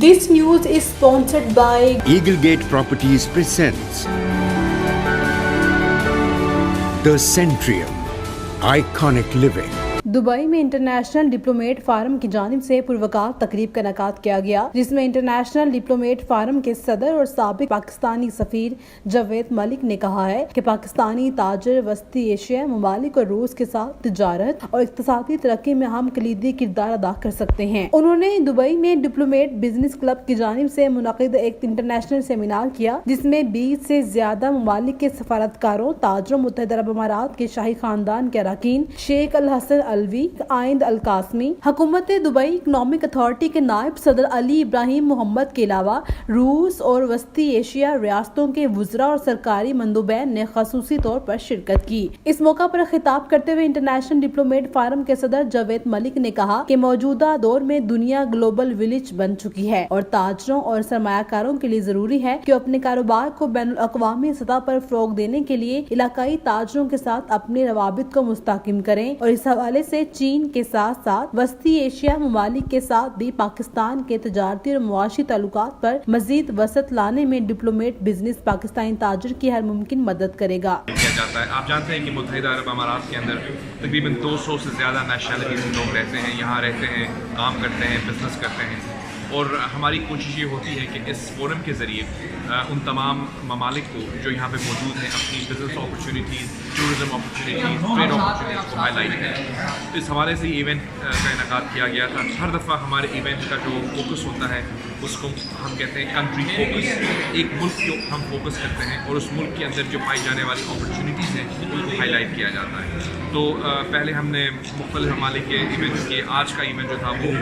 This news is sponsored by Eaglegate Properties presents The Centrium, Iconic Living. Dubai में international diplomat form की जानिब से पुरवकार तकरीब का इनेकाद किया गया, जिसमें इंटरनेशनल डिप्लोमेट फारम के सदर और साबिक पाकिस्तानी सफीर जावेद मलिक ने कहा है कि पाकिस्तानी ताजर वस्ती एशिया ममालिक और रूस के साथ तिजारत और इक्तिसादी तरक्की में अहम कलीदी किरदार अदा कर सकते हैं। उन्होंने दुबई में डिप्लोमेट बिजनेस क्लब की जानिब से मुनक़िद एक इंटरनेशनल सेमिनार किया, जिसमें 20 से ज्यादा ममालिक के सफारतकारों, ताजरों, मुत्तहिदा अरब अमारात के शाही खानदान के अरकान, शेख अल हसन अलवी, आइंद अल कासमी, हुकूमत दुबई इकनॉमिक अथॉरिटी के नायब सदर अली इब्राहिम मोहम्मद के अलावा रूस और वस्ती एशिया रियासतों के वुज़रा और सरकारी मंदूबैन ने खसूसी तौर पर शिरकत की। इस मौका पर खिताब करते हुए इंटरनेशनल डिप्लोमेट फारम के सदर जावेद मलिक ने कहा कि मौजूदा दौर में दुनिया ग्लोबल विलेज बन चुकी है और ताजरों और सरमायाकारों के लिए जरूरी है कि अपने कारोबार को बैनुल अक़वामी सतह पर फ़रोग़ देने के लिए इलाकाई ताजरों के साथ अपने रवाबित को मुस्तहकम करें और इस हवाले से चीन के साथ साथ वस्ती एशिया ममालिक के साथ भी पाकिस्तान के तजारती और मुआशी ताल्लुकात पर मजीद वसत लाने में डिप्लोमेट बिजनेस पाकिस्तानी ताजर की हर मुमकिन मदद करेगा। किया जाता है। आप जानते हैं कि मुत्तहिदा अरब अमारात के अंदर तकरीबन 200 से ज़्यादा नेशनलिटीज़ के लोग रहते हैं, यहाँ रहते हैं, काम करते हैं, बिजनेस करते हैं, और हमारी कोशिश ये होती है कि इस फोरम के ज़रिए उन तमाम ममालिक को जो यहाँ पे मौजूद हैं अपनी business opportunities, tourism opportunities, trade opportunities को हाईलाइट करें। इस हवाले से इवेंट का इनेकाद किया गया था। हर दफ़ा हमारे इवेंट का जो फोकस होता है उसको हम कहते हैं कंट्री फोकस। एक मुल्क को हम फोकस करते हैं और उस मुल्क के अंदर जो पाई जाने वाली अपॉर्चुनिटीज़ हैं उनको हाईलाइट किया जाता है। तो पहले हमने मुख्तलिफ ममालिक के इवेंट्स किए। आज का इवेंट जो था वो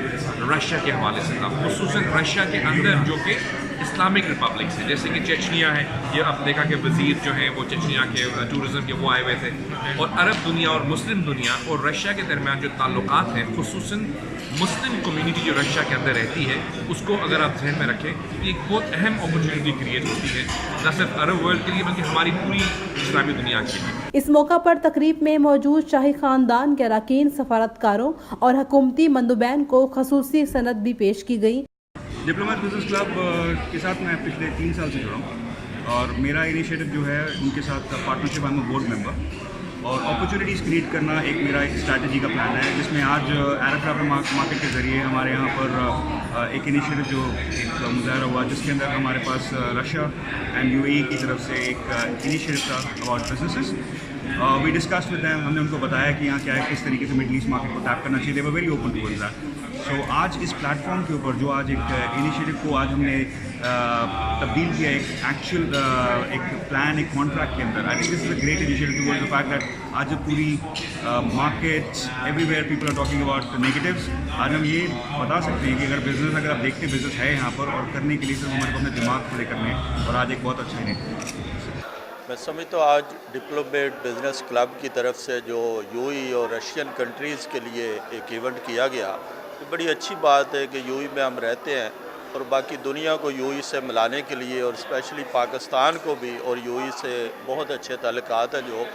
रशिया के हवाले से था, खुसूसन रशिया के अंदर जो कि इस्लामिक रिपब्लिक से, जैसे कि चेचनिया है, ये अब देखा कि वज़ीर जो हैं वो चेचनिया के टूरिज़म के वो आए हुए थे, और अरब दुनिया और मुस्लिम दुनिया और रशिया के दरमियान जो ताल्लुकात हैं, खुसूसन मुस्लिम कम्युनिटी जो रशिया के अंदर रहती है, उसको अगर आप ध्यान में रखें तो एक बहुत अहम अपॉर्चुनिटी क्रिएट होती है, न सिर्फ अरब वर्ल्ड के लिए बल्कि हमारी पूरी इस्लामी दुनिया के लिए। इस मौका पर तकरीब में मौजूद शाही खानदान के अरकान, सफारतकारों और हुकूमती मंदूबैन को खसूसी सनद भी पेश की गई। डिप्लोमेट बिजनेस क्लब के साथ मैं पिछले 3 साल से जुड़ा हूँ और मेरा इनिशिएटिव जो है उनके साथ partnership, I am board member, और अपॉर्चुनिटीज़ क्रिएट करना एक मेरा स्ट्रैटेजी का प्लान है, जिसमें आज अरब मार्केट के ज़रिए हमारे यहाँ पर एक इनिशिएटिव जो एक मुजाहरा हुआ, जिसके अंदर हमारे पास रशिया एंड यूएई की तरफ से एक इनिशिएटिव था about businesses. We discuss with them, हमने उनको बताया कि यहाँ क्या है, किस तरीके से मिडल ईस्ट मार्केट को टैप करना चाहिए। They were very open towards that. So आज इस प्लेटफॉर्म के ऊपर जो आज एक इनिशिएटिव को आज हमने तब्दील किया एक एक्चुअल एक प्लान, एक कॉन्ट्रैक्ट के अंदर, I think this is a great initiative towards the fact that आज पूरी markets everywhere people are talking about negatives. आज हम ये बता सकते हैं कि अगर आप देखते हैं बिजनेस है यहाँ पर, और करने के लिए सिर्फ हमारे को अपने दिमाग खुले करने हैं, और आज एक बहुत अच्छा इनिशिएटिव। मैं समझता हूँ आज डिप्लोमेट बिजनेस क्लब की तरफ से जो यूएई और रशियन कंट्रीज़ के लिए एक इवेंट किया गया, ये बड़ी अच्छी बात है कि यूएई में हम रहते हैं और बाकी दुनिया को यूएई से मिलाने के लिए, और स्पेशली पाकिस्तान को भी और यूएई से बहुत अच्छे ताल्लुकात हैं, जो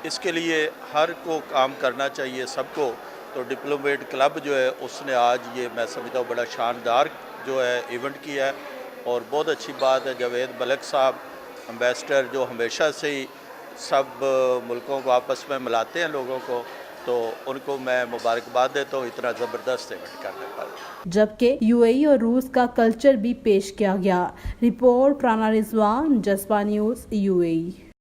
इसके लिए हर को काम करना चाहिए सबको। तो डिप्लोमेट क्लब जो है उसने आज ये मैं समझता हूँ बड़ा शानदार जो है इवेंट किया है, और बहुत अच्छी बात है। जावेद मलिक साहब एम्बेसडर जो हमेशा से ही सब मुल्कों को आपस में मिलाते हैं लोगों को, तो उनको मैं मुबारकबाद देता हूँ इतना ज़बरदस्त इवेंट करने पर। जबकि यूएई और रूस का कल्चर भी पेश किया गया। रिपोर्ट राना रिजवान, जज़्बा न्यूज़, यूएई।